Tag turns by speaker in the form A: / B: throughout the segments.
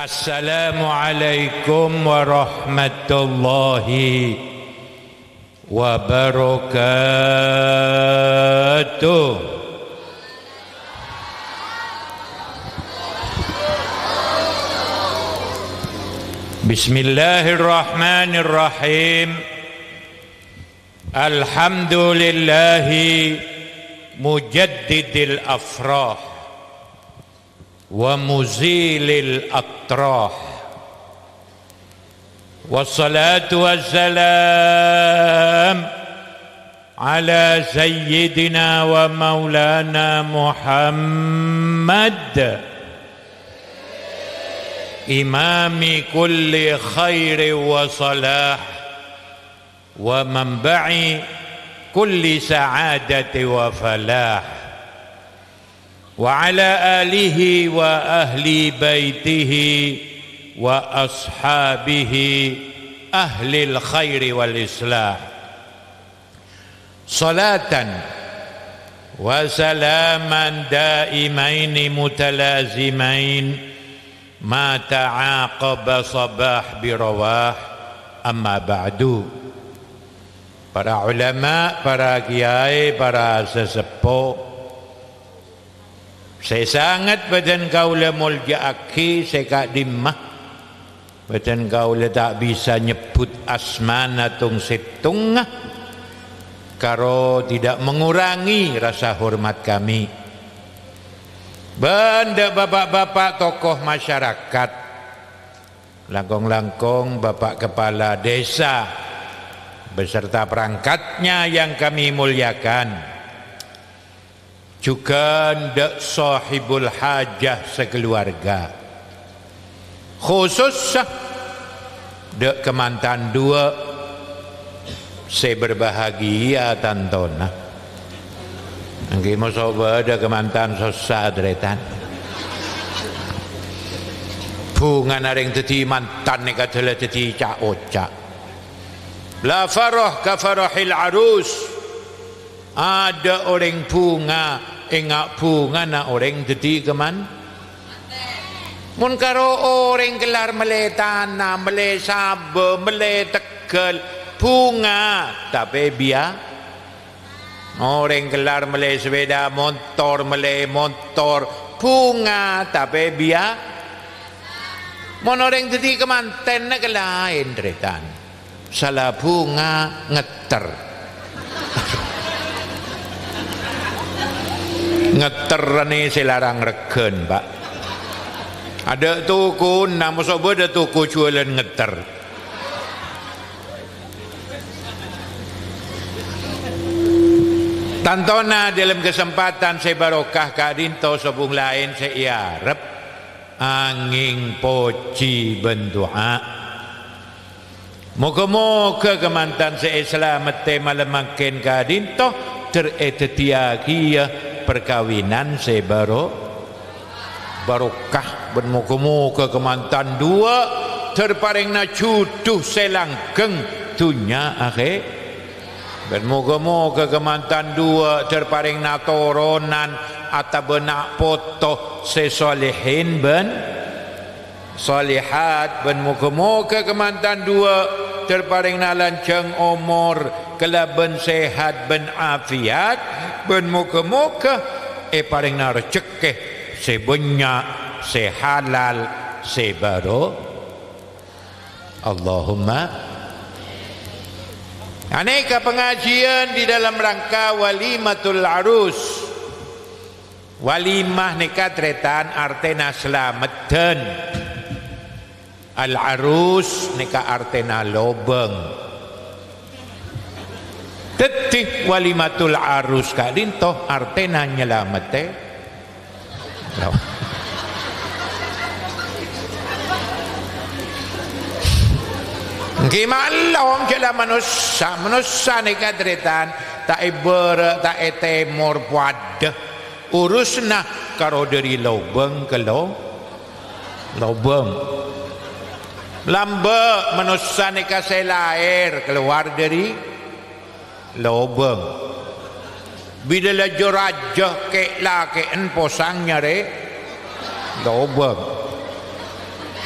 A: Assalamualaikum warahmatullahi wabarakatuh. Bismillahirrahmanirrahim. Alhamdulillahi mujaddidil afrah wa muzilil atrah, wassalatu wassalam ala sayyidina wa maulana Muhammad imami kulli khairi wa salah wa manba'i kulli sa'adati wa falah, wa ala alihi wa ahli baitihi wa ashabihi ahlil khairi wal islah, salatan wa salaman daimaini mutalazimain ma ta'aqaba sabah birawah, amma ba'du. Para ulama, para kiai, para sesepuh, saya sangat badan kaula muljaaki saya kak dimah badan kaula tak bisa nyebut asmana tung setungah karo tidak mengurangi rasa hormat kami. Banda bapak-bapak tokoh masyarakat, langkong-langkong bapak kepala desa beserta perangkatnya yang kami muliakan, juga ndak sahibul hajah sekeluarga, khusus ndak kemantan dua, saya berbahagia tantona. Nggih mosoba ada kemantan susah dretan. Bunga naring dadi mantan nek adalah dadi cak-ocak. La farah ka farahil arus. Ada orang bunga engak bunga na orang jadi keman mun karo orang kelar mele tanah mele sabe mele tegel bunga tapi biar orang kelar mele sepeda motor mele motor bunga tapi biar mun orang jadi kemanten na kelain dretan salah bunga ngeter ngeterane selarang regen pak. Ada tuku nama sobo ada tuku jualan ngeter. Tantona dalam kesempatan saya barokah kadinto sobung lain saya arep angin poci bendoa. Moga-moga kemantan saya selamat malam makin kadinto teretetiagia perkawinan sebaro barokah bermuka-muka kemantan dua terparingna juduh selanggeng dunya akhir bermuka-muka kemantan dua terparingna toronan atau benak foto sesolihin ben solihat bermuka-muka kemantan dua terparingna lancang umur kelaban sehat ben afiat ben muka-muka paringna rezeki sebanyak sehalal sebaro Allahumma. Aneka pengajian di dalam rangka walimatul arus. Walimah nikah tretan artena selamatan, al arus nikah artena lobeng. Detik walimatul arus kadinto artena nyelamate gimana orang jela manusia ni kadretan tak iber tak etemor puada urusna karo dari lobeng ke lobeng lamba manusia ni kasih lahir keluar dari lobeng bila lajo raja ke la ke en posangnya re lobeng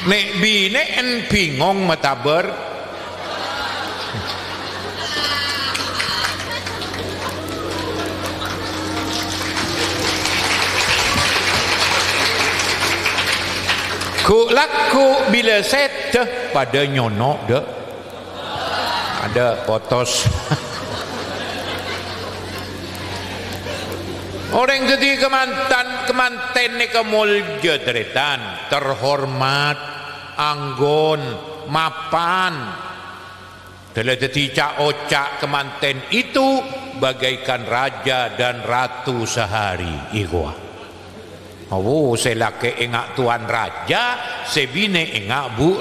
A: nek bine en bingung mataber ku laku bila set pada nyono deh ada potos orang jadi kemanten ni kemulja teritan terhormat anggon mapan telah jadi ocak kemanten itu bagaikan raja dan ratu sehari igwa. Oh, saya laki engak tuan raja, sebine engak bu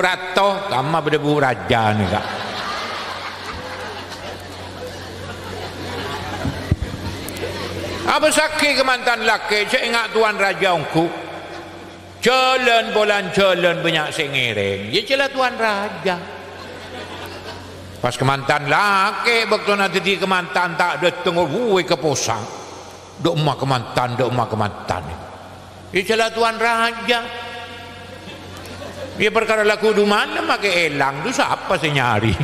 A: rato, kama beda bu raja ni kak. Apa sakit kemantan laki, saya engak tuan raja ongku. Jalan bolan jalan banyak sengereng, ya celah tuan raja. Pas kemantan laki, waktu nanti di kemantan tak ada tengok buai ke posang. Dok emak kemantan. Ia celah tuan raja. Ia perkara laku di mana pakai elang tu siapa saya nyari.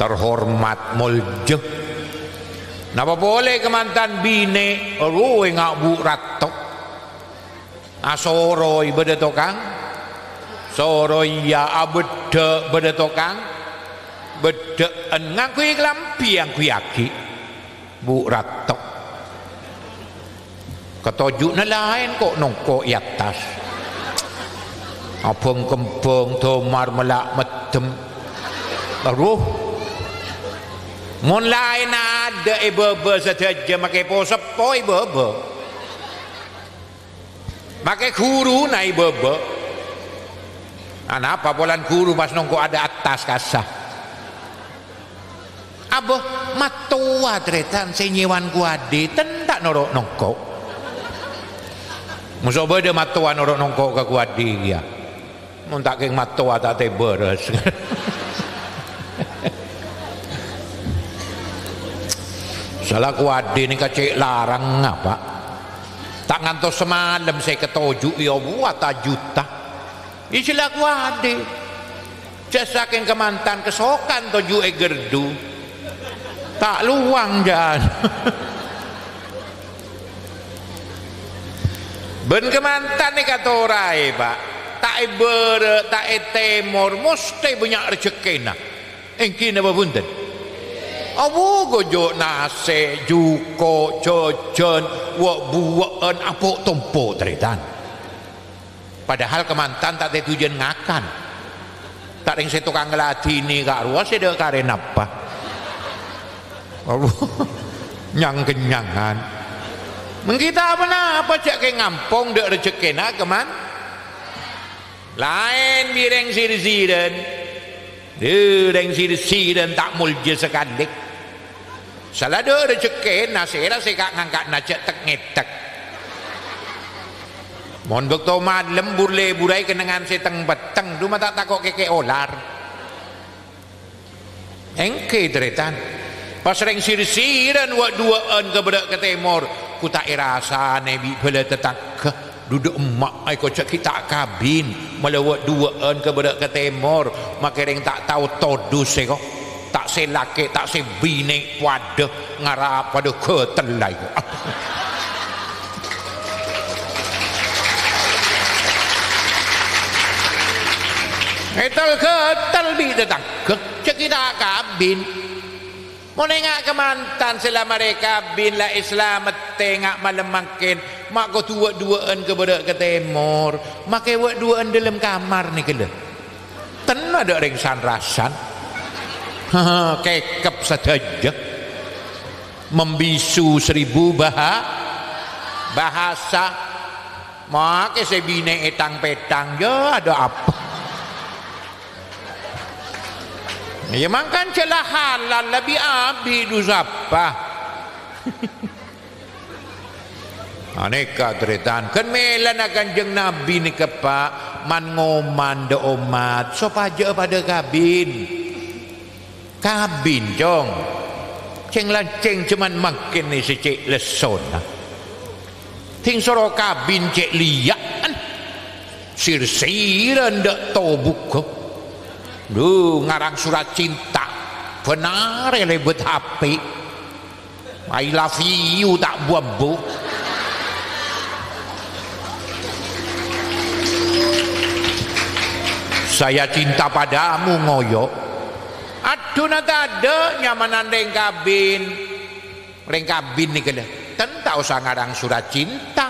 A: Terhormat mulje. Napa boleh kemantan bine roi ngak bu ratok. Asoroi beda tokang. Soroi ya abede beda tokang. Beda ngakui kelampi yang kuyaki. Bu ratok ketojuknya lain kok nongkok di atas abang kembang tomar melak medem baru mun lain ada ibu-ibu saja makai posepo ibu-ibu makai guru na ibu-ibu apa bolan guru pas nongkok ada atas kasah abah matua tretan senyewan kuade tendak norok nongkok musuh beda matua norok nongkok ke kuade ya mun tak keng matua tak teberes salah kuade ni kacik larang apa tak ngantos semalam saya ketujuk ya buat juta istilah kuade jasa keng kemantan kesokan tujuh gerdu tak luang jan ben kemantan ni kata orang pak tak temor mesti banyak rezeki nak engki apa punten awu gojo nase juko jojon wak buaan apok tompo teritan padahal kemantan tak ada tujuan ngakan tak ring saya tukang ngelatih ni kak ruas ada karen apa nyang kenyangan mengkita apa cak ke ngampong dek rezeki nak keman lain bireng sir-siren bireng sir-siren tak mulje sekali salah dek rezeki nasira sekak ngangkat najak tek ngetek mon bekto malam burle burai kenangan seteng beteng du mata takok keke olar engke teretan pas reng sir-siran wak duaan ke bedak ke timur ku tak irasa nebi bela tetak duduk emak ay kocak kita kabin melawak duaan ke bedak ke timur maka reng tak tahu todus kok tak selake tak sebine wadah ngarap pada ketelai ketel bi tetak cek kita kabin menengak kemantan selama mereka bila Islam tengak malam makin mak kau duaan ke bedak ke timur makai wak duaan dalam kamar ni kele ten ada ringsan rasan kekep saja membisu 1000 bahasa makai sebine etang petang ya ada apa ya makan celah halal lebih abi dusapa aneka teritan kan melan akan jeng nabi ni kepak man ngoman de umat so paja pada kabin ting soro kabin cek liak kan sir-siran dek tobuk kok ngarang surat cinta benar lebet HP I love you tak buat bu saya cinta padamu ngoyo aduh nata ada nyamanan reng kabin nih kena tak usah ngarang surat cinta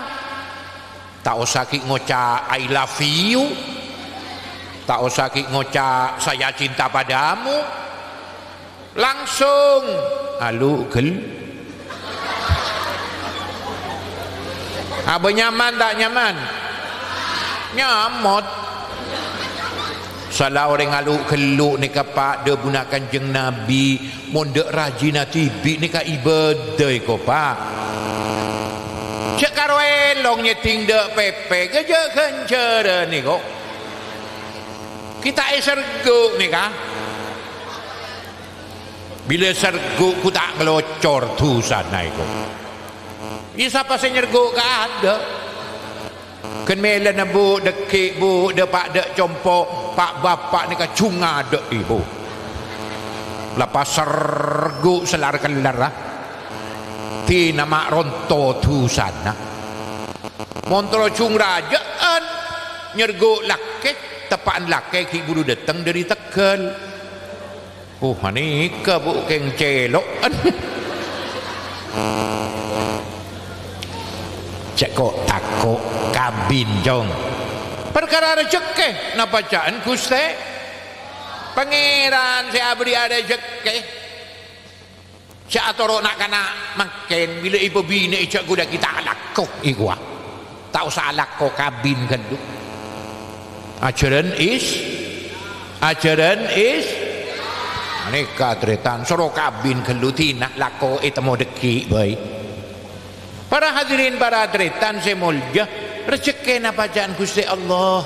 A: tak usah ki ngoca I love you tak usah ki ngoca saya cinta padamu langsung alu gel apa nyaman tak nyaman nyamot salah orang alu geluk ni kapak dia gunakan jeng Nabi mondek rajin tibi ni ka ibadah ko pak cek karo elong nyeting dek pepe kerja kencera ni kok kita serguk ni kah bila serguk ku tak ngelocor tu sana itu ini siapa saya nyerguk ke ada kan mela na bu dekik bu depak dek compok pak bapak ni ka cunga dek ibu lepas serguk selar kelar ti nama ronto tu sana montro cung rajaan nyerguk laki tepaan laki ki buru datang dari Tegal ini ke bu keng celok cek kok takut kabin jong perkara rezeki napa bacaan Gusti pangeran saya beri ada rezeki saya atoro nak kana makin bila ibu bini cak guda kita alako igwa tak usah alako kabin kan tu ajaran is aneka tretan soro kabin kelutina lako itemo deki boy para hadirin para tretan semulja rezeki napa bacaan Gusti Allah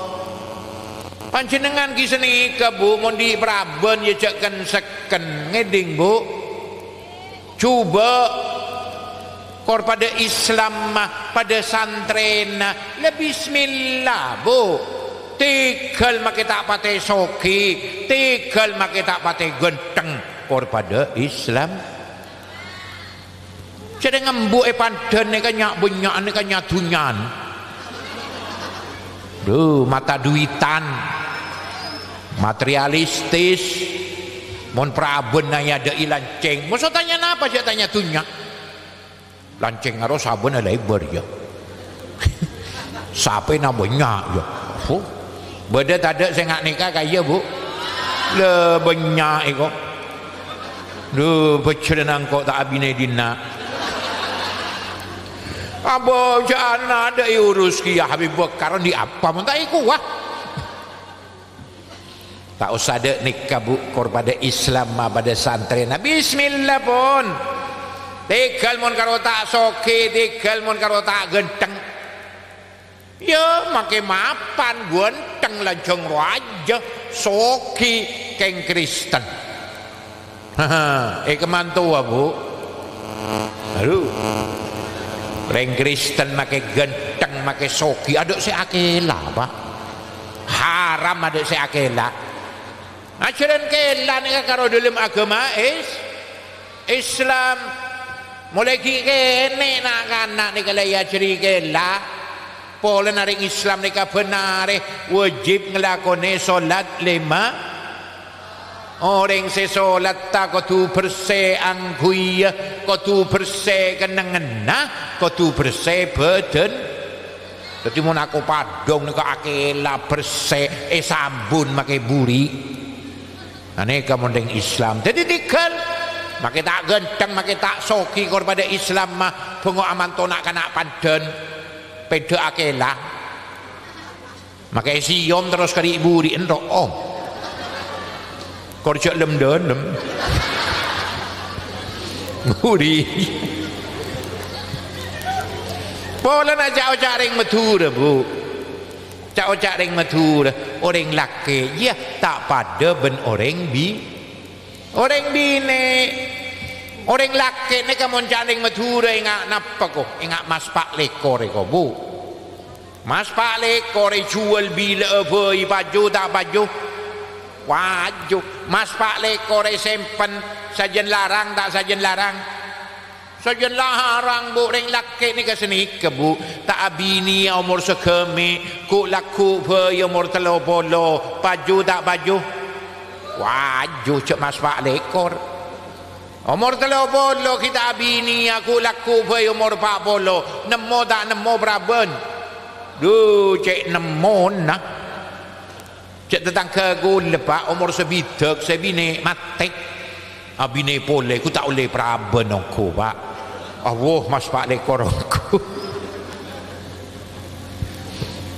A: panjenengan kiseni ke bu mondi praben ya cakkan seken ngeding bu coba kor pada Islam pada santren le bismillah bu Tegal make tak pate soki Tegal make tak pate genteng kor pada Islam jadi ngembu padan ni kan nyak bunyak ni kan nyadunyan mata duitan materialistis mon praben naya ada ilanceng masa tanya apa dia tanya tunya lanceng ngaro sabun lebar ya sampai na banyak ya beda tak ada saya ngak nikah kaya bu le banyak iko bercenang kok tak abine dina abo jangan ada urus kia Habib Bakar di apa mentah iku wah tak usah ada nikah bu kor pada Islam pada santren bismillah pun Tegal mon karo tak soke Tegal mon karo tak genteng ya make mapan genteng lancong raja soki keng Kristen kemantua bu aduh reng Kristen make genteng make soki aduk si akela pak haram aduk si akela ajaran kela ni karo dalam agama Islam mulai kene nak kanak ni kalau ya ceri kela pola naring Islam ni benar wajib ngelakoni solat 5 orang sesolat tak kotu bersih angguy kotu bersih kenengena kotu bersih badan jadi mau aku padong ni akela bersih sambun makai buri aneka mondeng Islam jadi Tegal makai tak genteng makai tak soki kor pada Islam mah bengok aman tonak kanak padan peda akela makai siom terus kari buri endok om kor cek lem denem buri pola na jauh jaring matura bu cak ring matur orang laki ya tak pada ben orang bine Orang laki ni kamu canding Madura ingat napa ko? Ingat mas pak lekor ko bu. Mas pak lekor jual bila apa baju tak baju? Baju. Mas pak lekor simpen sajen larang tak sajen larang? Sajen larang bu. Orang laki ni kesini ke bu. Tak abini umur sekemi. Ku laku pe umur 30. Baju tak baju? Baju cek mas pak lekor. Umur 30 kita bini aku laku pe umur 40. Nemo tak nemo beraben. Duh cek nemo nak. Cek tetangga aku lepak umur sebidak sebini mati. Abini boleh aku tak boleh beraben aku pak. Allah mas pak lekor aku.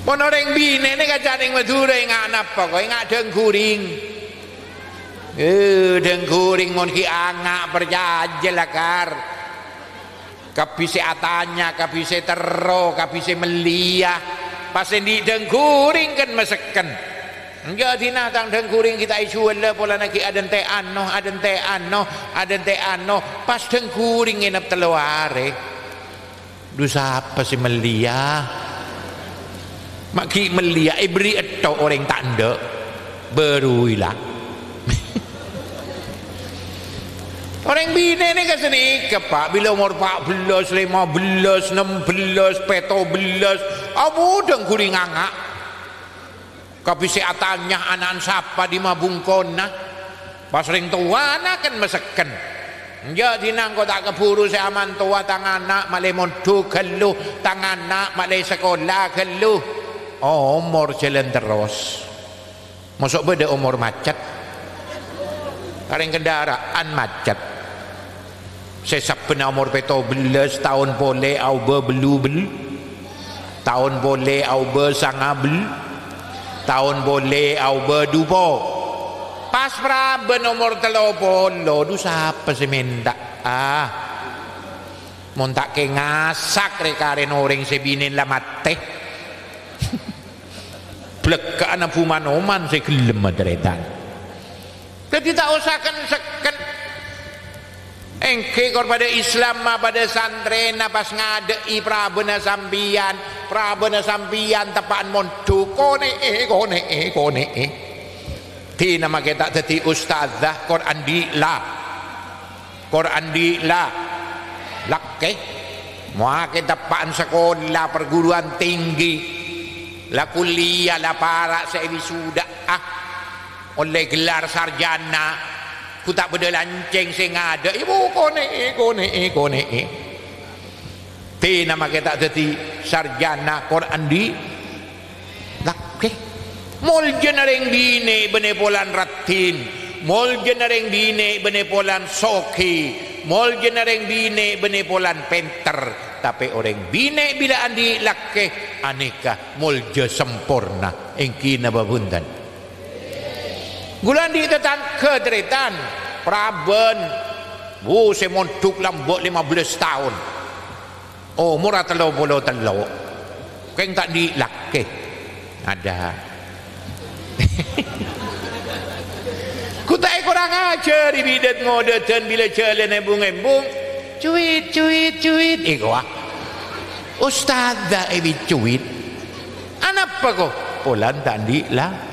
A: Pon orang bini ni kacang Madura ingat apa kau ingat dengkuring. Dengkuring mon ki angak berjajel akar kapise atanya kapise tero kapise melia pas di dengkuring kan meseken jadi natang dengkuring kita ijual le pola nak ada te ano pas dengkuring enap teluare dosa apa si melia maki melia beri etok orang tanda beruilah. Orang bini ni kan seni kepak bila umur 14, 15, 16, 17, abu dengkuring angak. Kapisi atanya anak siapa di mabungkona. Pas ring tua anak kan meseken. Jadi nang kau tak keburu saya aman tua tangan anak malai montu keluh tangan anak malai sekolah keluh. Oh, umur jalan terus. Masuk beda umur macet. Kareng kendaraan macet. Saya pernah umur 17 tahun boleh au berbelu tahun boleh au bersangabel tahun boleh au berdupo pas praben umur 30 dosa apa sih minta mon tak ke ngasak rekaren orang sebinin lah mate bleka anak pumanoman saya gelem madretan jadi tak usahkan seken engke kor pada Islam pada santren pas ngadei prabena sambian tepaan montu kone ti nama kita teti ustazah Quran di la lakke mua kita tepaan sekolah perguruan tinggi la kuliah la para saya wisuda oleh gelar sarjana ku tak beda lanceng sing ada ibu kone ti nama kita jadi sarjana Quran di lakke mol jenareng bine benepolan ratin mol jenareng bine benepolan soki mol jenareng bine benepolan penter tapi orang bine bila andi lakke aneka molje sempurna engki na babundan gulan di tetang kederitan praben saya montuk lambok 15 tahun murah telo keng tak di laki ada ku tak kurang ajar di bidat ngodetan bila jalan embung cuit ustazah cuit anapa kok polan tak di lah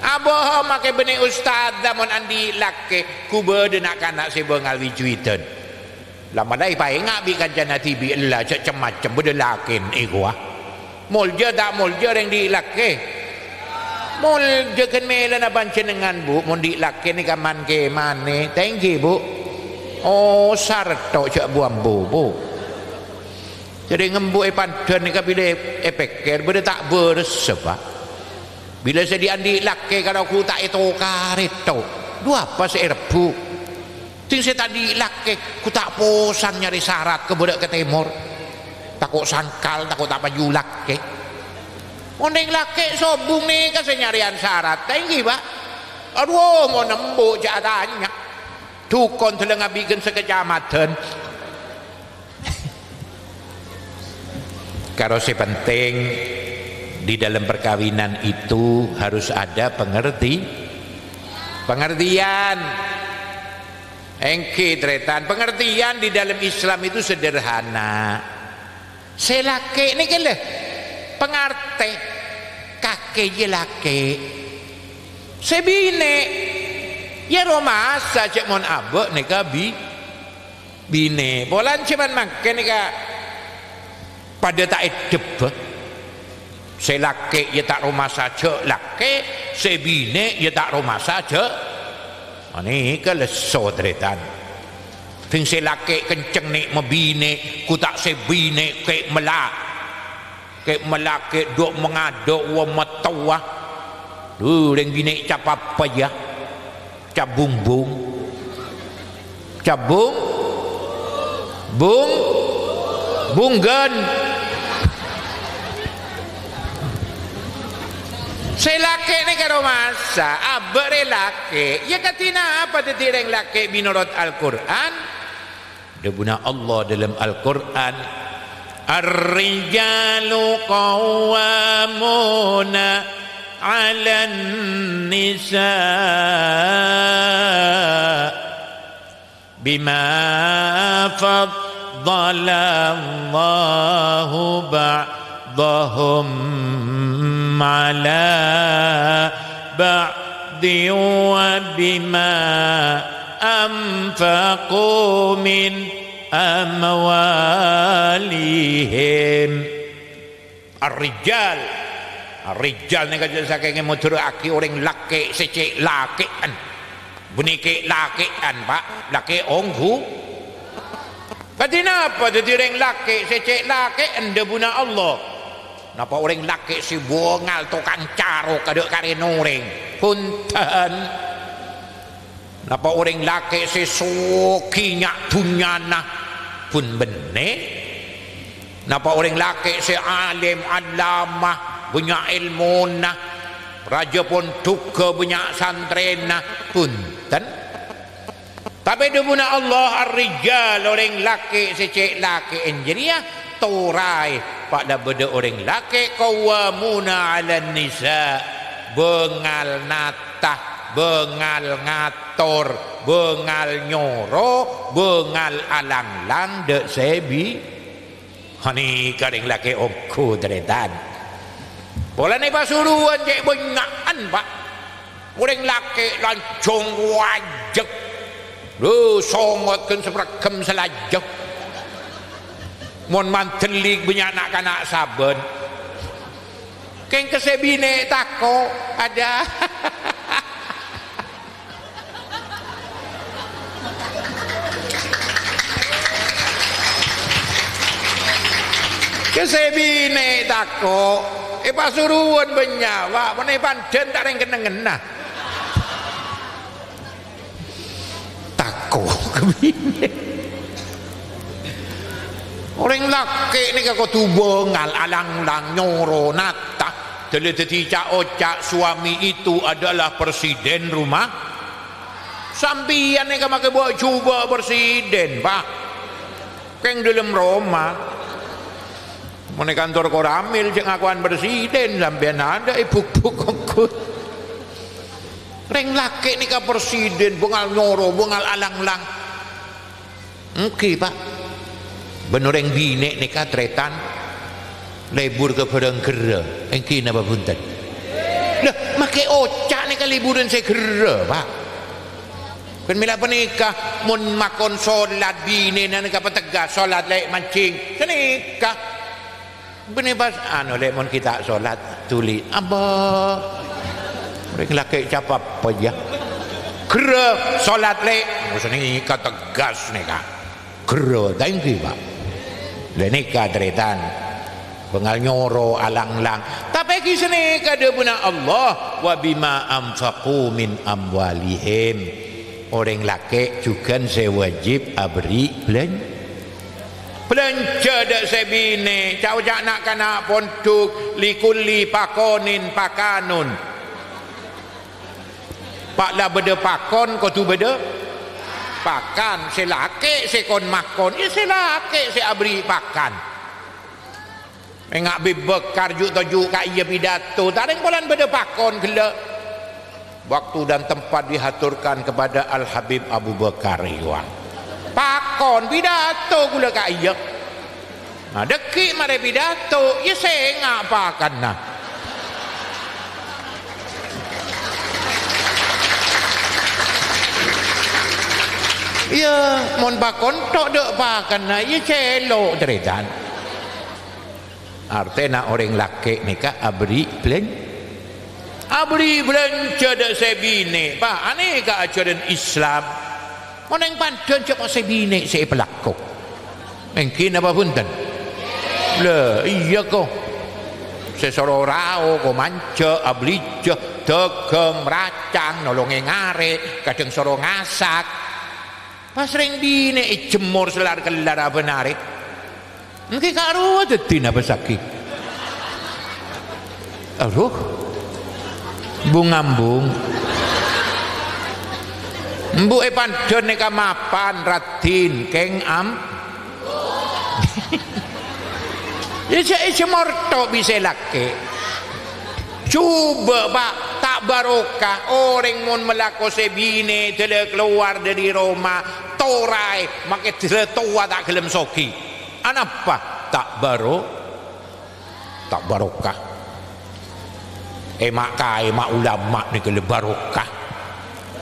A: abah make benih ustaz zaman andi laki kuba denak kanak si bengal wijuitan lama dah ipai ngak bi kancana tibi Allah macam-macam bedelakin gua mulja tak mulja yang di laki mulja kan mela na pancenengan bu mun di laki ni kaman ke mane thank you bu sarto cak buambu bu jadi ngembu pandan ni kabile epeker beda tak bersebab bila saya diandi laki kalau aku tak itu karito dua apa saya rebu ting saya tadi laki aku tak posan nyari syarat ke budak ke timur takut sangkal takut apa julak ke ondeng laki sobung nih kan saya nyarian syarat tinggi pak aduh mau nembuk jatanya tukon telah ngabikin sekecamatan kalau saya penting di dalam perkawinan itu harus ada pengertian Engke tretan pengertian di dalam Islam itu sederhana. Selake ni kele pengerti kakek je laki. Sebine ya romasa cek mon abek ni kabi bine. Bolan cuman makan ni ka pada tak edep. Selake ya tak romasa cek laki, sebine ya tak romasa cek. Ini ke leso tretan. Ting selake kenceng ni mebine, ku tak sebine ke melak. Ke melak ke duk mengaduk wa matawa. Reng bine cap apa ya? Cap bung. Cap bunggan. Selake ni karo masa abek laki ya katina apa tetireng laki binurut Al-Quran debuna Allah dalam Al-Quran ar-rijalu qawwamuna 'alan nisa bima faddala Allahu ba'dahum على بعض وبما أنفقوا من أموالهم الرجال ni kajian saking motor aki orang laki secek lakian bunike lakian pak laki onggu katina apa jadi orang laki secek lakian debuna Allah. Napa orang laki si bongal tukang caro kadek kare noreng punten. Napa orang laki si sokinya dunyana pun bene. Napa orang laki si alim alamah punya ilmuna raja pun duka punya santrena punten. Tapi debuna Allah ar-rijal orang laki si cek laki enjeria torai pada beda orang laki qawwamuna 'alan nisa bengal natah bengal ngatur bengal nyoro bengal alang-lang dek sebi hani kadang laki omku tretan pola ni pasuruan cek bengaan pak orang laki lancung wajek lu songotkan seperagam selajak mon mantelik punya anak-anak saben keng kesebine tako ada kesebine tako pasuruan benyawa meneh pandan tak reng kenengenah tako kebine orang laki ni kau tubongal alang-lang nyoro nata jadi cak-ocak suami itu adalah presiden rumah sambian ni kau makai buat cuba presiden pak keng dalam Roma mana kantor koramil cek ngakuan presiden sambian ada buk-buk kongkut orang laki ni kau presiden bongal nyoro bongal alang-lang pak benoreng bine ni katretan libur ke padang kera engki napa punten lah make ocak ni ka liburan saya kera pak kan mila penikah mun makon solat bine nan ka petegas solat lek mancing senikah bene bas anu lek mun kita solat tuli abah rek laki cap apa ya kera solat lek senikah tegas ni ka kera tangki pak lenika tretan bengal nyoro alang-lang tapi kisah kada puna Allah wa bima anfaqu min amwalihim orang laki juga sewajib abri belanja dak sebine cawak nak kana ponduk likulli pakonin pakanun pak la beda pakon ko tu beda pakan selake sekon makon ya selake se abri pakan engak bebekar juk toju ka iya pidato tak ada polan beda pakon gelak waktu dan tempat dihaturkan kepada Al-Habib Abu Bakar Iwan. Pakon pidato gula ka iya. Nah, dekik mare pidato, ya sengak pakan nah. Ya, mon pakon tok dek pakan nah, ya celok teritan. Artinya orang laki ni ka abri belanja dak sebine. Pak, ane ka ajaran Islam. Mon yang pandan cak sebine se pelakok. Mungkin apa punten? Lah, iya ko. Sesoro rao ko manca ablija degem racang nolonge ngare kadang soro ngasak. Pas ring dine jemur selar kelar apa narik. Mungkin karo dadi napa sakit. Aduh. Bungambung. Mbuke pandon nek mapan radin keng am. Ya morto bisa laki. Coba Pak, tak barokah orang mun melako sebine tele keluar dari Roma torai make tele tua tak gelem soki. Anapa? Tak barokah. Mak kai mak ulama ni kele barokah.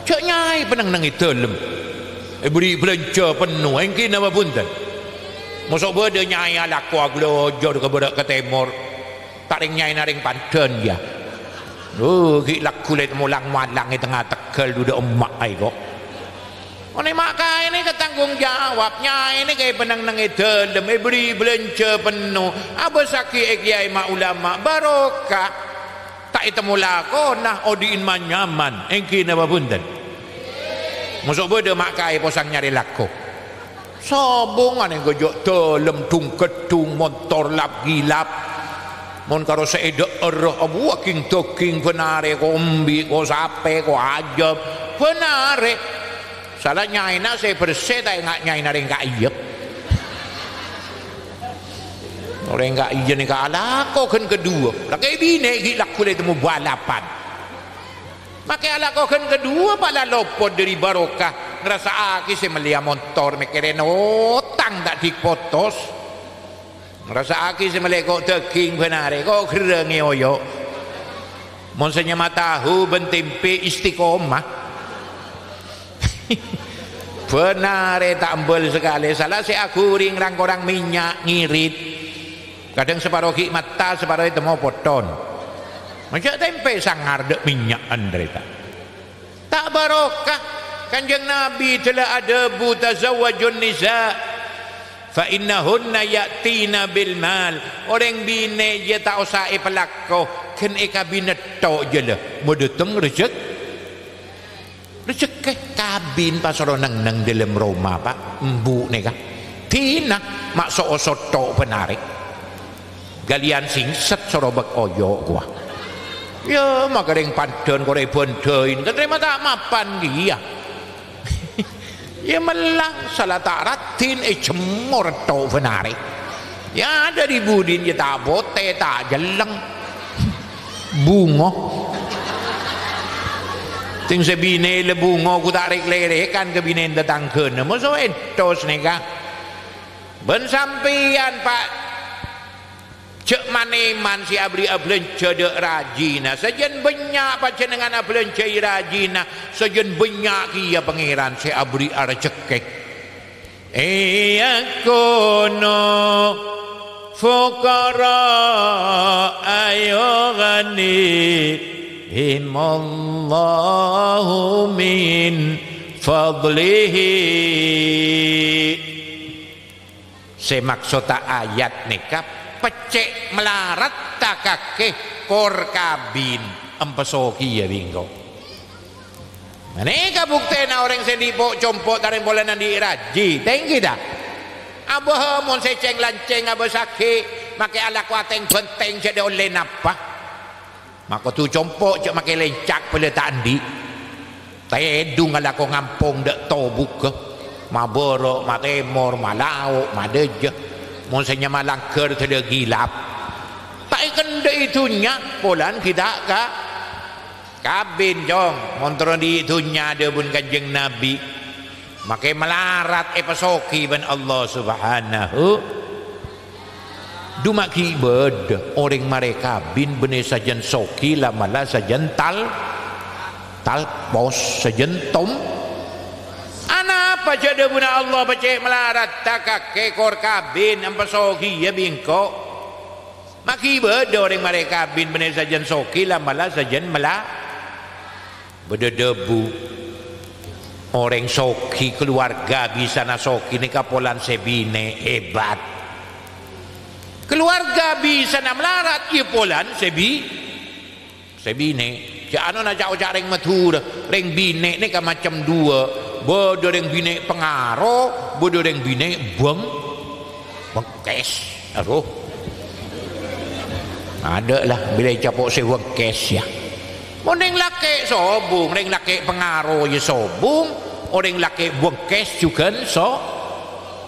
A: Cak nyai penang nang dalem. Beri belanja penuh engkin apa punten. Masuk beda nyai laku aglojo ke berak ke timur. Tak ring nyai naring pandan ya. Gilak kulit mulang malang di tengah Tegal duduk emak ai kok. Oni mak kai ini ketanggung jawab nyai ini kayak penang nang dalem beri belanja penuh. Apa sakit kiai mak ulama barokah. Tak itemu lako nah odiin manyaman engkin apa punten. Masuk beda mak kai posang nyari lako. Sobongan yang gojok dalam tung kedung motor lap gilap mon karo seeda erah walking talking penare kombi ko sape ko ajab penare salah nyai na saya bersih tak ngak nyai naring ka iya orang ka iya ni ka ala ko kan kedua laki bine gilak kulit temu balapan maka ala ko kan kedua pala lopot dari barokah ngerasa aki saya melia motor mikirin utang tak dipotos ngerasa aki saya melia kok daging benar kok gerengi oyo monsenya matahu bentimpe istiqomah benar tak ambel sekali salah si aku ring rang minyak ngirit kadang separuh mata separuh itu mau poton macam tempe sangar dek minyak andreta tak barokah. Kanjeng Nabi telah ada tazawwajun nisa fa innahunna yatina bil mal orang bine je tak usah pelako ken kabinet tok je lah mau datang rezeki kabin pasaro nang dalam Roma Pak embu nika tina mak sok tok penarik galian singset sorobak oyo gua ya mak ring padon kore bondoin keterima tak mapan dia ya melang salah tak ratin jemur tau benari ya ada di budin ya tak bote tak jeleng bungo ting sebine le bungo ku tak rek-lerekan ke binen datang kena maso entos nika ben sampean Pak cek maneman si abri belanja dek rajina sejen banyak panjenengan belanja rajina sejen banyak kia pangeran si abri rezeki yakono fuqara ayo ghani himallahu min fadlihi semaksud ayat nikah pecek melarat takake kor kabin empesoki ya bingko ini kabuktena orang sedipok compok taring bola nandi raji tinggi dah abah mon seceng lanceng abah sakit make ala kuateng benteng jadi oleh napa maka tu compok cak make lencak pele tandi tedung ala ko ngampung dek tobuk ke maboro matemor malau madeja monsenya malangker tele gilap tak ikan de itunya polan kita ka kabin jong montro di dunya ada pun kanjeng Nabi makai melarat pasoki ban Allah subhanahu dumaki beda orang mereka bin bene sajen soki lamala sajen tal pos sajen tom ana apa jadi buna Allah baca melarat takak kekor kabin ampa soki ya bingko maki beda orang mereka bin bene sajen soki lamala sajen mela beda debu orang soki keluarga bisa nasoki ni kapolan sebine hebat keluarga bisa na melarat ya polan sebine jano na jauh reng matur reng bine ni ka macam dua bodo reng bine pengaruh bodo reng bine bengkes aduh ada lah bila capok sewa kes ya orang laki sobung, orang laki pengaruh ya sobung, orang laki bengkes juga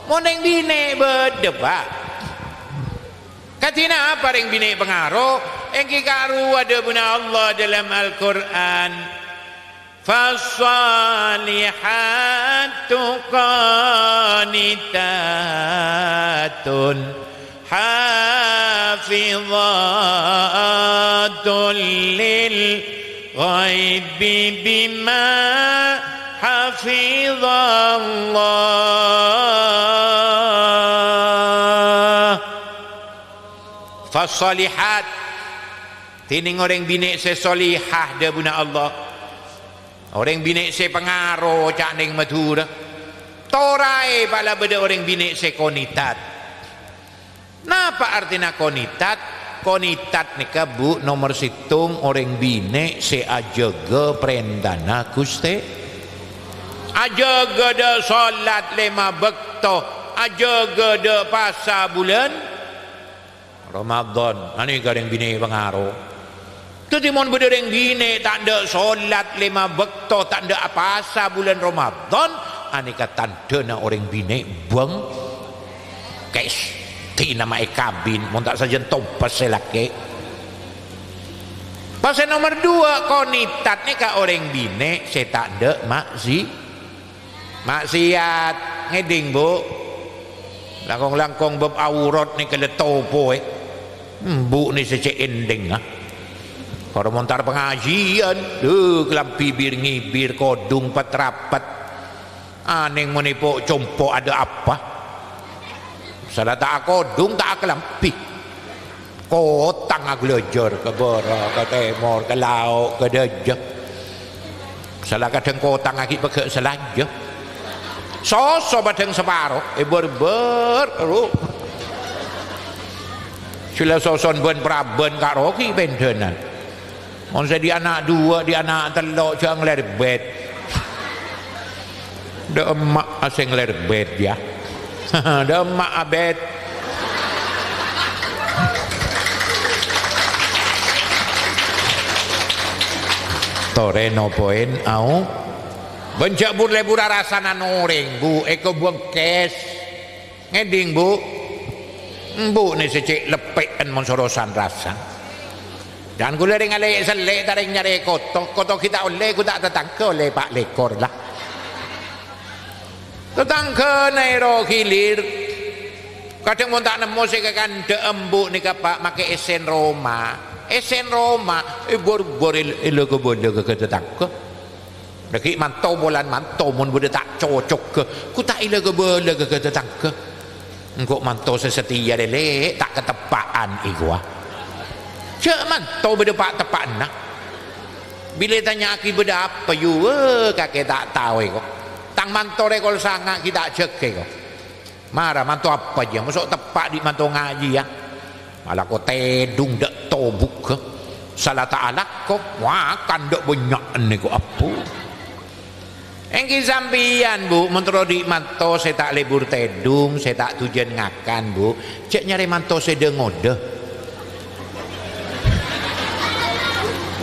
A: orang bine berdebat. Katina apa orang bine pengaruh? Yang kikaru ada buna Allah dalam Al-Quran. Fasalihatu qanitatun hafidhatul lil ghaib bima hafizallah fasalihat tining orang bini sesolihah dia buna Allah orang bini se pengaruh cak ning matur torai bala beda orang bini se konitat napa artinya konitat konitat nika bu nomor situng orang bine se ajaga perendana Gusti ajaga de salat 5 waktu ajaga de puasa bulan Ramadan ani gareng bine pengaruh tu timon beda orang bine tak ada salat 5 waktu tak ada puasa bulan Ramadan ani tanda na orang bine bang guys ti nama kabin mun tak saja tompas selake pasal nomor 2 konitat ni ka orang bine saya tak ada maksiat ngeding bu langkong bab aurat ni kele topo bu ni secek ending kalau montar pengajian kelam bibir ngibir kodung patrapat aneng menipu compo ada apa salah tak kodung tak kelampi kotang aglejer ke barat ke timur ke laut ke dejah salah kadang kotang lagi pakai selajah sosok badeng separuh berber sila soson ben praben kak roki bendenan on saya di anak 2 di anak 3 jangan lerbet de emak asing lerbet ya demak abet toreno poin au bencak lebur rasana noreng bu eko bengkes ngeding bu ni secek lepekan monsorosan rasa dan gula ring ale selek taring nyare kotok kita oleh ku tak tetangke oleh pak lekor lah tetangga nairo hilir kadang mau tak nemu saya kan deembuk ni pak pakai esen Roma bor ilo ke bodoh ke tetangga lagi mantau bolan mantau mun bude tak cocok ke ku tak ilo ke bodoh ke tetangga engkau mantau sesetia lele tak ketepaan igwa cak mantau bude pak tepaan nak bila tanya aki bude apa you kakek tak tahu kok tang mantore kol sangat kita cek kok marah mantu apa aja masuk tepak di mantu ngaji ya malah kau tedung dak tobuk ke salah ta'ala kok wah kan dak banyak ni kok apa engki sampian bu mentro di mantu saya tak lebur tedung saya tak tujuan ngakan bu cek nyari mantu saya dengode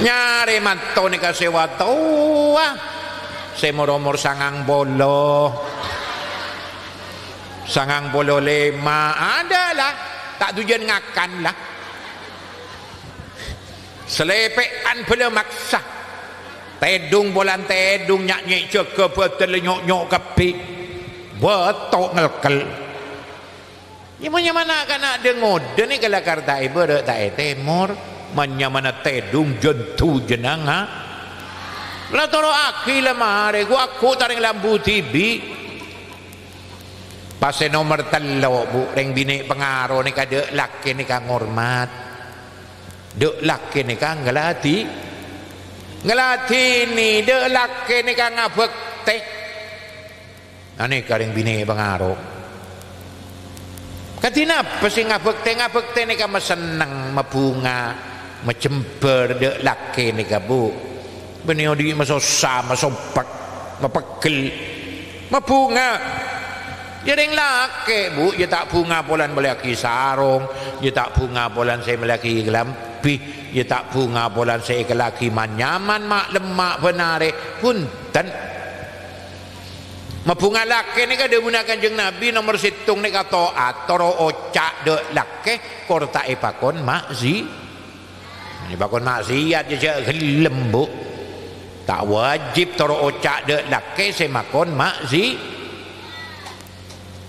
A: nyari mantu ni kasewa tua saya murmur sangang bolo 5 adalah tak tujuan ngakan lah selepean belum maksa tedung bolan tedung nyak-nyek jaga betul nyok-nyok kepi betok ngelkel mana kan ada ngode ni kalau karta ibu ada tak temur mana tedung jentu jenanga lah toro aki lah mare aku taring lambu tibi pas nomor telo bu reng bini pengaruh ni kada laki ni kang hormat dek laki ni kang ngelati ni dek laki ni kang ngabek teh ane kareng bini pengaruh katina apa sih ngabek teh ni kang seneng mabunga macember dek laki ni kabu bini odi masosa masopak mapegel mabunga jadi laki bu dia tak bunga bulan melaki sarung dia tak bunga bulan saya melaki gelampi dia tak bunga bulan saya kelaki manyaman mak lemak benare punten mabunga laki ni kada gunakan jeng Nabi nomor situng ni kata atoro ocak de laki korta ipakon makzi ini pakon maksiat je gelem bu tak wajib toro ocak de laki semakon makzi.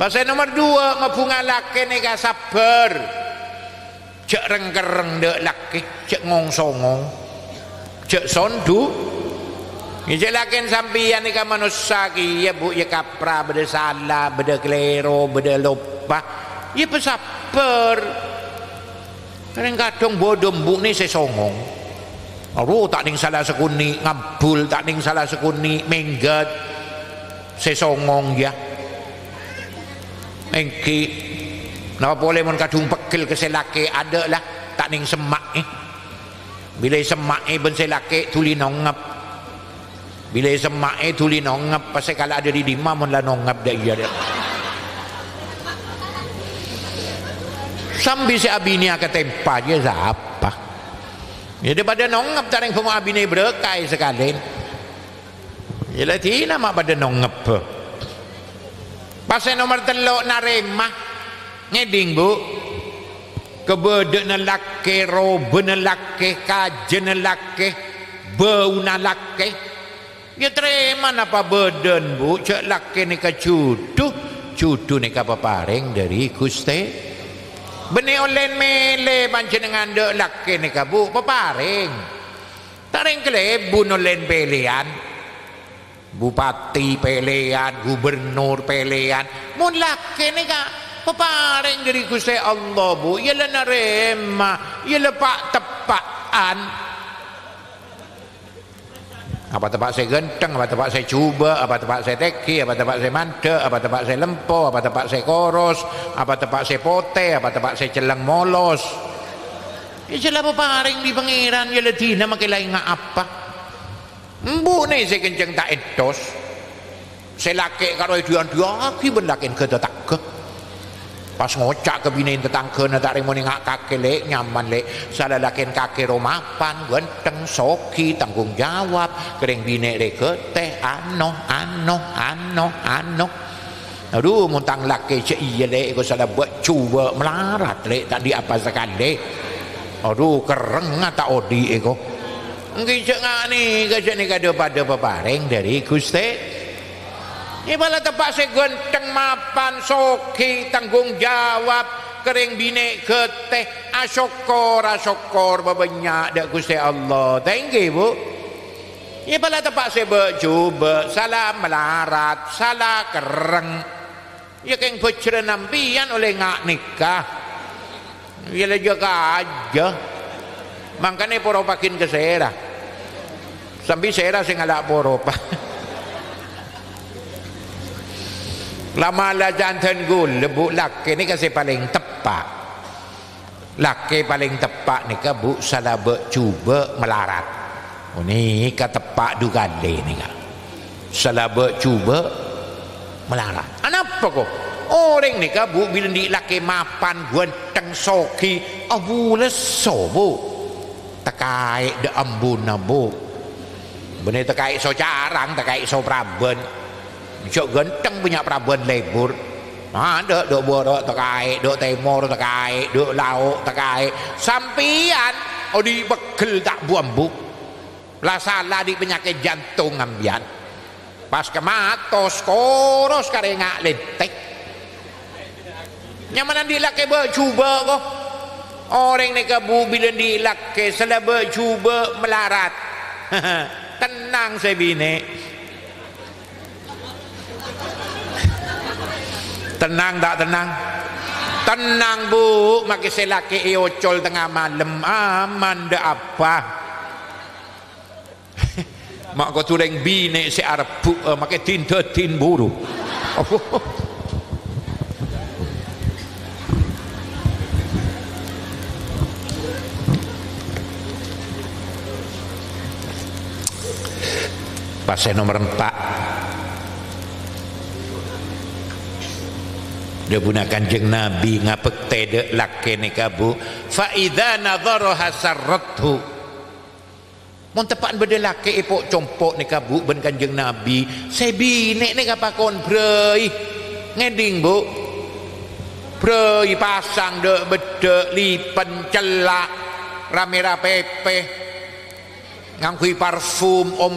A: Pasal nomor 2 mabunga laki ni ka sabar cek rengkereng dek laki cek ngongsongong cek sondu ni cek laki sampian ni ka manusia ki ya bu ya kapra beda salah beda kelero beda lupa ya pesabar kadang-kadang bodoh bu ni sesongong tak ning salah sekuni ngabul tak ning salah sekuni menggat sesongong ya engki napa boleh mon kadung pegel ke selake ada lah tak ning semak bila semak ben selake tuli nongap bila semak tuli nongap pasal kalau ada di dimah mon lah nongap dah iya dia sambil si abini akan tempa je siapa ya daripada nongap taring pemu abini berkai sekali ya lah tina mak pada nongap pasal nomor telok naremah ngeding bu kebedek nelake robe nelake kajen nelake bau nelake ya terima napa beden bu cek laki ni ka cudu ni ka paparing dari Gusti beni olen mele panjenengan dek laki ni ka bu paparing taring kelebun olen pelian bupati pelean, gubernur pelean mun laki ni ka peparing dari Gusti Allah bu ialah narema ialah pak tepaan apa tempat saya genteng apa tempat saya cuba apa tempat saya teki apa tempat saya mante apa tempat saya lempo apa tempat saya koros apa tempat saya pote apa tempat saya celang molos ialah peparing di pangeran ialah tina makin lain apa bu ni saya kenceng tak etos saya laki kalau dia aki ben lakin ke tak ke pas ngocak ke bini tetangga na tak rimoni ngak kaki lek nyaman lek salah lakin kaki romapan genteng soki tanggung jawab kering bini lek ke teh ano aduh muntang laki cek iya lek ko salah buat cuba melarat lek tak di apa sekali aduh kereng tak odi eko ngicek ngak ni gajak ni kada pada peparing dari Gusti ni bala tepak saya genteng mapan soki tanggung jawab kering bini keteh asyokor babanyak dak Gusti Allah tengge bu ni bala tepak saya bercuba salah melarat salah kereng ya keng bercerenampian oleh ngak nikah ya jaga aja makanya poro pakin ke sera sambil sera saya ngalak poro pak lama lah jantan gul lebu laki ni kasih paling tepat laki paling tepat ni ke bu salah bercuba melarat ni ke tepat du gale ni ke salah bercuba melarat kenapa kok orang ni ke bu bila di laki mapan genteng soki abu leso bu terkait de ambun nabu benih terkait so carang terkait so praben cok genteng punya praben lebur ada dok borok terkait dok temor terkait dok lauk terkait sampian odi bekel tak buambu lah salah di penyakit jantung ambian pas kematos koros karengak letek nyaman dilake bercuba kok orang ni kabu bila dilake salah bercuba melarat tenang saya bini tenang tak tenang tenang bu maki selaki iocol tengah malam aman dah apa mak kau tureng bini si arpu maki tin buru pasal nomor 4 dia punya kanjeng Nabi ngapek tede laki ni kabu fa idza nadharaha sarrathu mun tepan bede laki ipok compok ni kabu ben kanjeng Nabi saya bini ni kapakon brei ngeding bu brei pasang de bede lipen celak ramera pepe ngangkui parfum om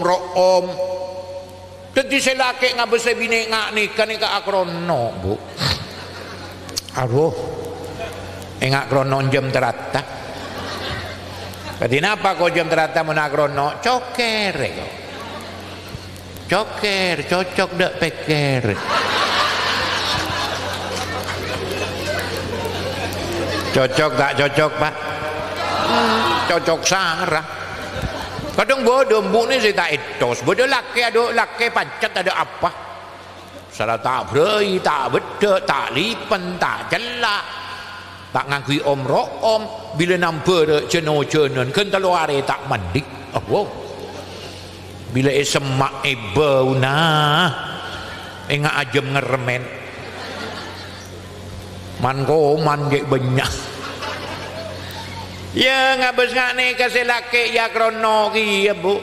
A: jadi saya laki ngabes saya bini ngak nikah ni ka akrono bu aduh engak krono jam terata kenapa kau jam terata menakrono coker coker cocok dek peker cocok tak cocok pak cocok sarah kadang bodoh bu ni saya tak etos bodoh laki ada laki pancet ada apa salah tak berei, tak bedek, tak lipen, tak jelak tak ngakui om bila nampak ceno-cenon kan telu hari tak mandik wow. Bila semak bau nah enggak ajem ngeremen man gek banyak ya ngabes ngak ni kasih laki ya krono ki ya bu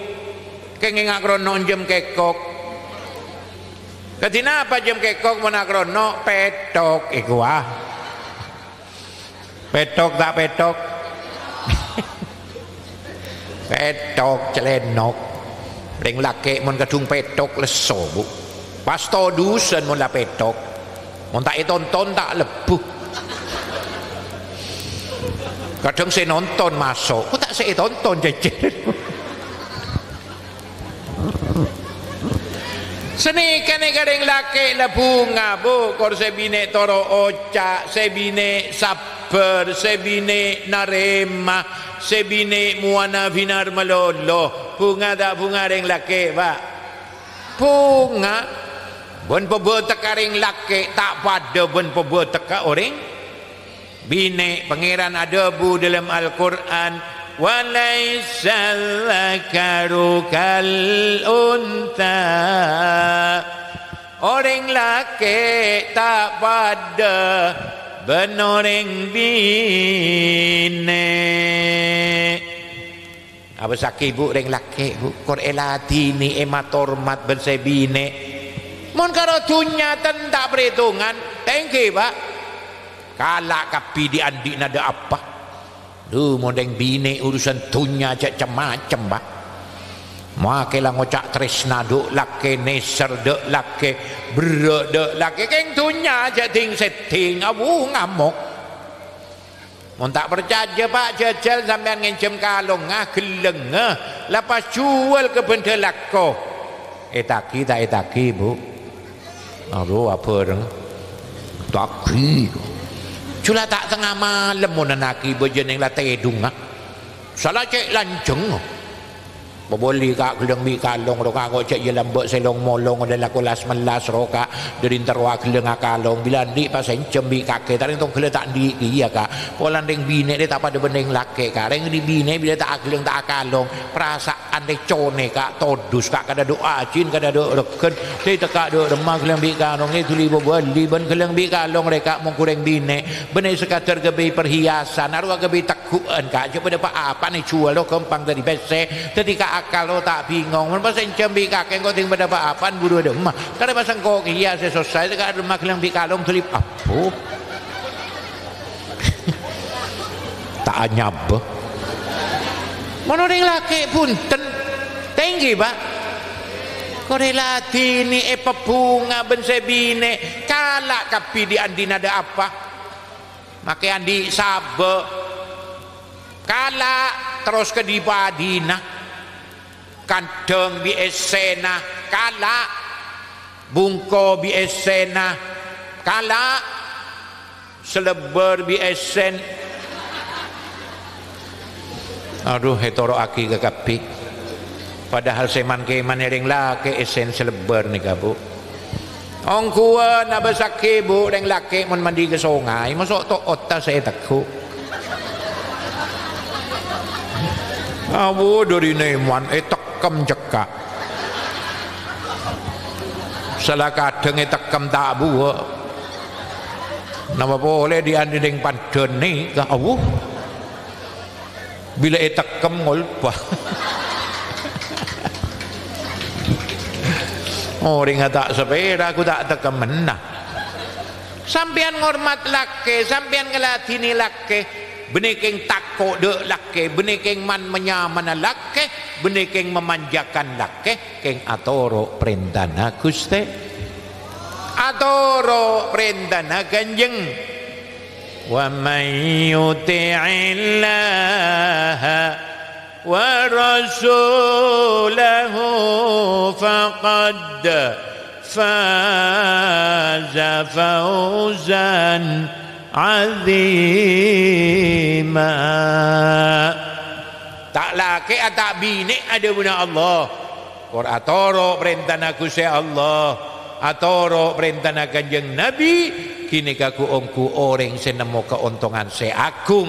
A: keng ngak krono jem kekok ketina apa jam kekok menakrono petok iku petok tak petok petok celenok ring laki mun kadung petok leso bu pas to dusen mun la petok mun tak tonton tak lebuh kadang saya nonton masuk kok tak saya tonton jejer seni kene kadang laki la bunga bu kor sebine toro oca sebine sabar sebine narema sebine muana vinar malolo bunga tak bunga ring laki pak bunga bon pobo tekaring laki tak pada bon pobo teka orang bine pangeran ada bu dalam Al-Quran walaisa dzakaru kal unta orang laki tak pada benoreng bine apa sakit bu orang laki bu kor elati ni ematormat bersebine mon karo dunya tak perhitungan thank you pak kalak kapi di andi nada apa modeng bini urusan tunya macam-macam pak makelah ngocak tresna duk laki neser duk laki berek duk laki keng tunya aja ting setting abu ngamuk mun tak percaya pak jajal sampean ngencem kalong geleng lepas jual ke benda lako etaki bu aduh apa deng taki cula tak tengah malam mun naki bejeneng la tedung salah cek lanceng boleh kak geleng bi kalong ro kak cek je lambek selong molong ada laku las melas ro kak dari terwa geleng kalong bila ndik pas encem bi kake tak tong geleng tak ndik iya kak polan deng bine dia tak pada beneng lake kak reng di bine bila tak geleng tak kalong perasaan de cone kak todus kak kada doa jin kada do reken dia tekak do remah geleng bi kalong ni tuli beli ben geleng bi kalong reka mong kureng bine beneng sekater gebe perhiasan arwah gebe takuan kak coba dapat apa ni jual lo kempang dari bese ketika kalau tak bingung mun pasang cembi kakek kau tinggal dapat apaan buru ada emak kada pasang kau hias selesai dekat rumah keleng di kalong tulip apa tak nyab mun orang laki punten tinggi pak korelati ni pebunga bensebine kalak kapi di andin ada apa maka andi sabe kalak terus ke di badina kandeng bi esena kalak bungko bi esena kalak seleber bi esen aduh hetoro aki ke kapi padahal seman keman yang laki esen seleber ni kabu ongkuan abasaki bu yang laki mun mandi ke sungai masuk to otak saya takut abu dari neman tekam cekak salah kadang tekam tak buat nama boleh dianding padan ni ke abu bila tekam ngolpa orang tak sepeda aku tak tekam menah sampian ngormat laki sampian ngelatini laki benikeng takut dek laki benikeng man menyaman laki benikeng memanjakan laki keng atoro perintana Gusti atoro perintana Kanjeng wa may yuti'illaha wa rasulahu faqad faza fawzan azima tak laki tak bini ada guna Allah kor atoro perintah Gusti Allah atoro perintah Kanjeng Nabi kini kaku ongku orang senemu keuntungan seagung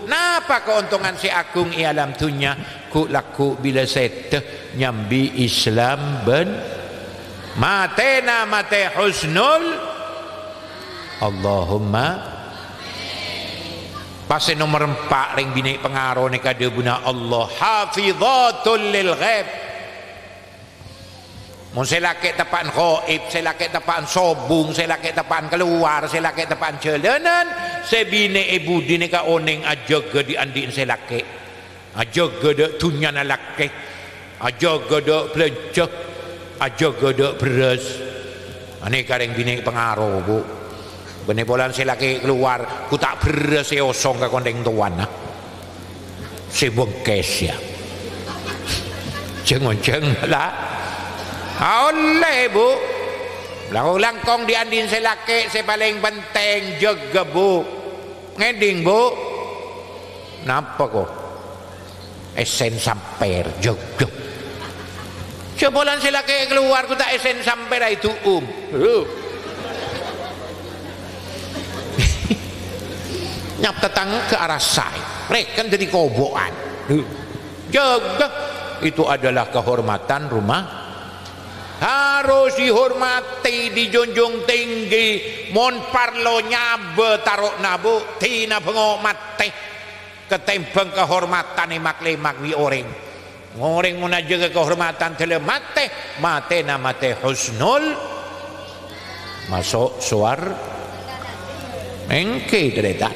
A: napa keuntungan seagung i alam dunia ku laku bila seteh nyambi Islam ben matena mate husnul Allahumma pasal nomor 4 ring bini pengaruh ni kada guna Allah hafidhatul lil ghaib mun selake tapaan ghaib selake tapaan sobung selake tapaan keluar selake tapaan jalanan sebine ibu dini ka oning ajaga di andin selake ajaga de dunya na lake ajaga de belanja ajaga de beras ane kareng bini pengaruh bu benih bolan si laki keluar ku tak beres osong ke kondeng tuan si bengkes ya jeng lah oleh bu langkong di andin si laki si paling penting jaga bu ngeding bu napa kok esen samper jaga cobolan si laki keluar ku tak esen samper itu nyap tetang ke arah saya rekan jadi kobokan jaga itu adalah kehormatan rumah harus dihormati dijunjung tinggi mon parlo nyabe taruh nabu tina bengok mati ketembang kehormatan makle makwi orang mun aja kehormatan tele mate na mate husnul masuk suar engke dereta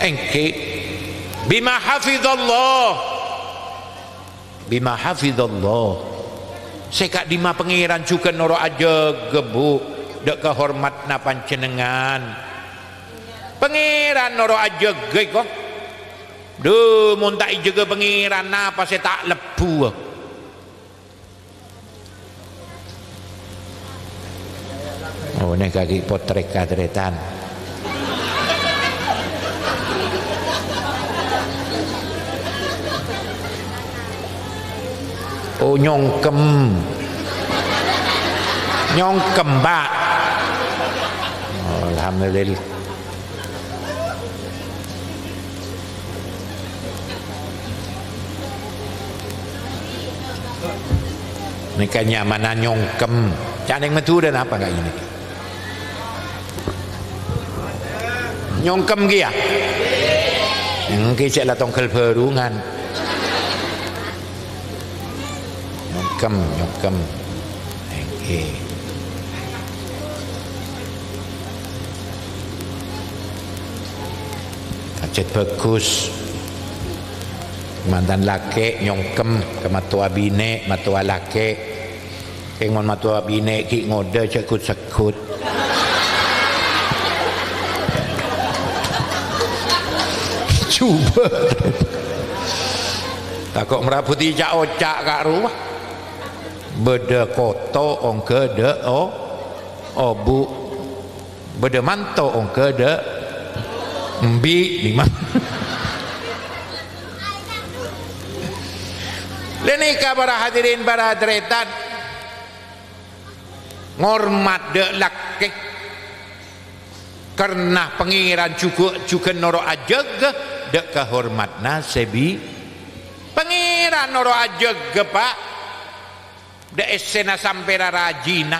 A: engke bima hafidhallah sekak dima pengiran juga noro aja gebu dek kehormat na panjenengan pengiran noro aja ge kok duh mun tak jaga pengiran napa saya tak lebu oh ini kaki potrek kadretan oh nyongkem mbak oh, alhamdulillah ini kenyamanan nyongkem caneng metu dan apa enggak ini nyongkem kia yang kecil lah tongkel berungan nyongkem okay. Kajet bagus mantan laki nyongkem ke matua bine matua laki kengon matua bine ki ngode sekut-sekut coba takut meraputi cak ocak kak rumah beda koto ong kede obu beda manto ong kede mbi lima lenika para hadirin para hadiretan ngormat de laki karena pengiran juga noro ajeg de kehormatna sebi pengiran noro ajeg pak de esena sampai rajina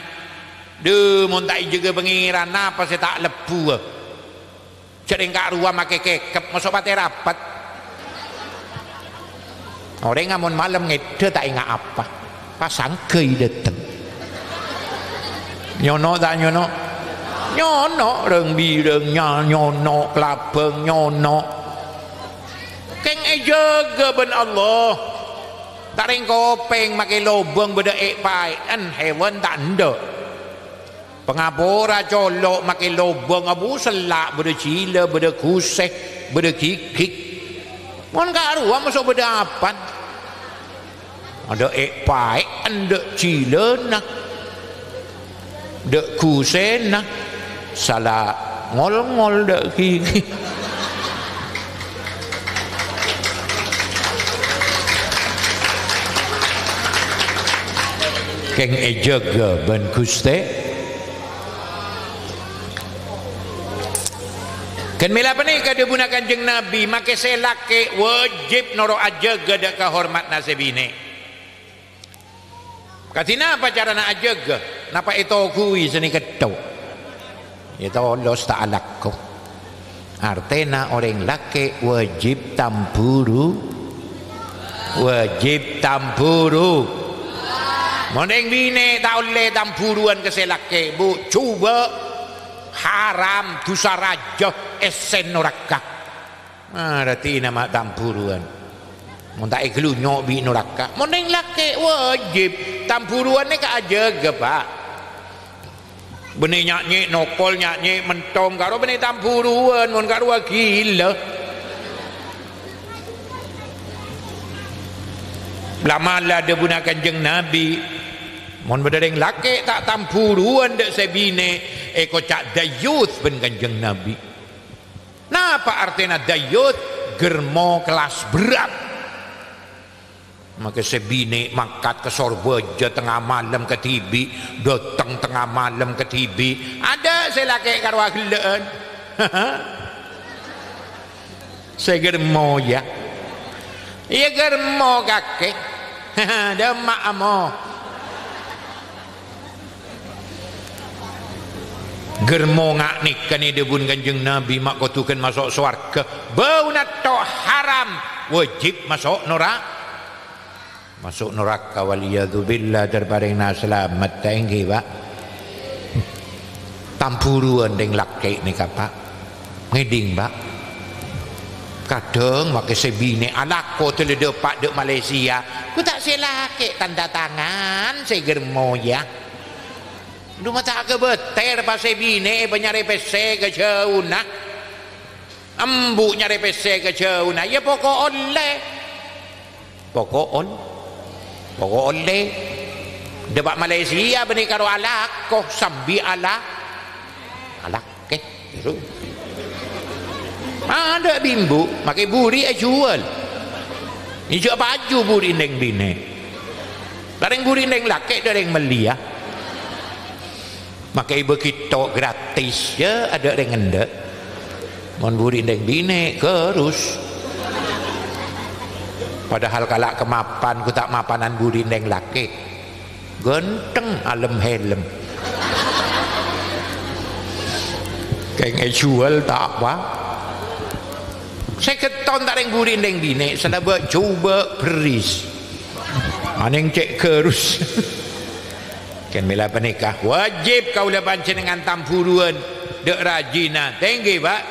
A: de montai juga pengiran apa saya tak lepu jadi kak ruang make kekep masuk pate rapat orang ngamun malam ngede tak ingat apa pasang kei dateng nyono tak nyono reng bireng nyono kelabeng nyono keng jaga ben Allah tak ring kopeng makai lobeng beda pai an hewan tak anda pengapora colok makai lobeng abu selak beda cila beda kuseh beda kikik mon kak ruang masuk beda apa ada pai anda cila nak dek kusena salah ngol-ngol dek kiki keng ejaga ben kuste kan mila pani kada buna kanjeng Nabi make selake wajib noro ajaga dak kahormat nasibine katina apa cara nak ajaga napa itu kui seni ketok itu Allah ta'alakku artinya orang laki wajib tampuru mondeng bine tak oleh tampuruan ke selake bu coba haram dosa raja esen neraka arti nama tampuruan mun tak iklu nyobi neraka mondeng laki wajib tampuruan ni ka ajaga pak benih nyanyi nokol nyanyi mentong karo benih tampuruan mun karo gila lama lah dia guna kanjeng Nabi mun bedeng laki tak tampuruan dek sebine eko cak dayuth ben kanjeng Nabi napa artinya dayuth germo kelas berat maka sebine mangkat ke sorbeja tengah malam ke tibi datang tengah malam ke tibi ada saya laki karwa gelaan saya germo ya iya germo kakek demak amo germo ngak nikah ni debun kanjeng Nabi mak kotukan masuk swarga bau nato haram wajib masuk neraka waliyadzubillah terparing na selamat tinggi pak tampuruan deng laki ni pak ngeding pak kadang makai sebine anakku teledepak dek Malaysia ku tak selake tanda tangan saya germo ya rumah tak ke beter pas sebine penyari pese ke jauh nak embu nyari pese ke jauh nak ya pokok oleh depak Malaysia benih karo alak kok sambi alak ke ada bimbu pakai buri jual ini juga baju buri neng bine bareng buri neng laki dari yang melia pakai begitu gratis ya ada yang ngendek mon buri neng bine kerus padahal kalak kemapan ku tak mapanan buri neng laki genteng alem helm kayak jual tak apa saya keton tak yang buri neng bine saya buat coba beris aneng cek kerus kan bila penikah wajib kau lepas dengan tampuruan dek rajina tinggi pak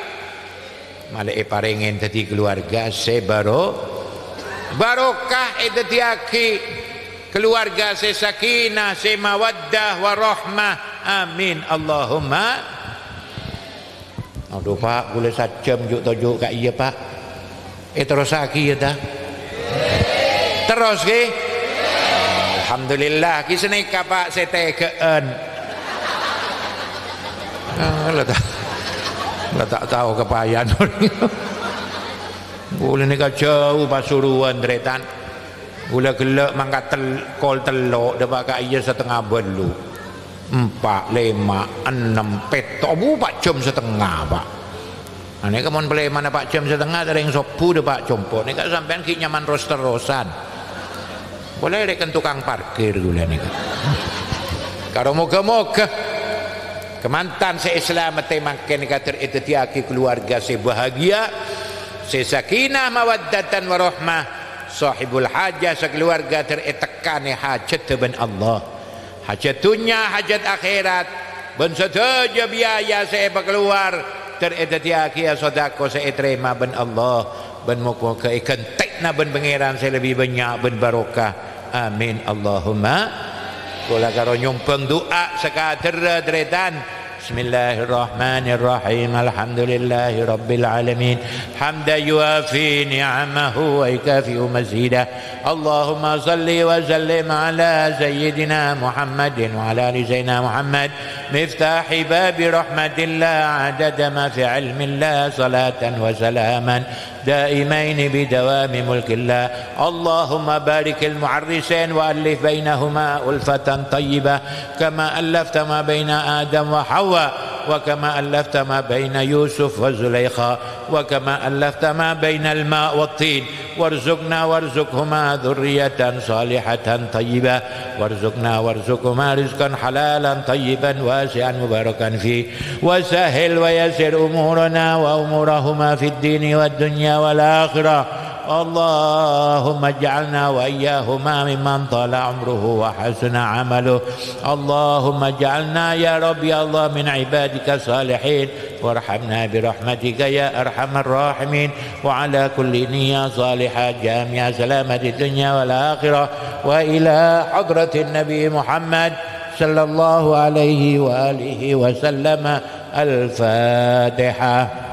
A: malah parengen tadi keluarga saya baru barokah itu tiaki keluarga se sakinah se mawaddah warahmah amin Allahumma. Aduh Pak boleh sajam juk kat iya Pak terus lagi ya dah terus ke alhamdulillah ki senika Pak saya tegaan lah tak tahu kepayan boleh ni jauh pasuruan deretan boleh gelak mangkat kol telok dapat kat iya setengah belu 4, 5, 6 petok 4 jam setengah Pak. Ini kamu boleh mana Pak jam setengah ada yang sopu dah Pak jompo ni kan sampean ki nyaman terus-terusan boleh rekan tukang parkir gula ni kan kalau moga-moga kemantan se-Islam makin kata itu tiaki keluarga sebahagia sesakinah mawaddatan warahmah sahibul hajah sekeluarga teretekane hajat ben Allah hajat dunia hajat akhirat ben saja biaya saya keluar teretetiaki sodako saya terima ben Allah ben muka ikentekna ben pangeran saya lebih banyak ben barokah amin Allahumma. Kula karo nyumpeng doa sekadar deretan Bismillahirrahmanirrahim alhamdulillahi rabbil alamin hamda yuafi ni'amahu wa ikafi'u mazidah Allahumma salli wa sallim ala sayyidina Muhammadin wa ala ali sayyidina Muhammad miftahi babi rahmatillah adada ma fi ilmillah salatan wa salaman دائمين بدوام ملك الله اللهم بارك المعرسين وألف بينهما ألفة طيبة كما ألفت ما بين آدم وحواء وكما ألفت ما بين يوسف وزليخا وكما ألفت ما بين الماء والطين وارزقهما ذرية صالحة طيبة وارزقهما رزقا حلالا طيبا واسعا مباركا فيه وسهل ويسر أمورنا وأمورهما في الدين والدنيا والآخرة اللهم اجعلنا وإياهما ممن طال عمره وحسن عمله اللهم اجعلنا يا رب يا الله من عبادك الصالحين وارحمنا برحمتك يا أرحم الراحمين وعلى كل نية صالحة جامعة سلامة الدنيا والآخرة وإلى حضرة النبي محمد صلى الله عليه وآله وسلم الفاتحة.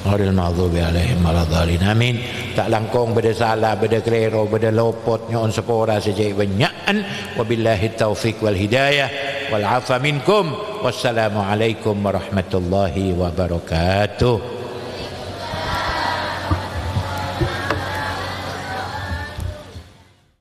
A: Ghairil maghdubi alaihim waladhdallin amin. Tak langkong beda salah beda kelero beda lopot nyon sepora sejak banyakan wabillahi taufik wal hidayah wal afa minkum wassalamu alaikum warahmatullahi wabarakatuh.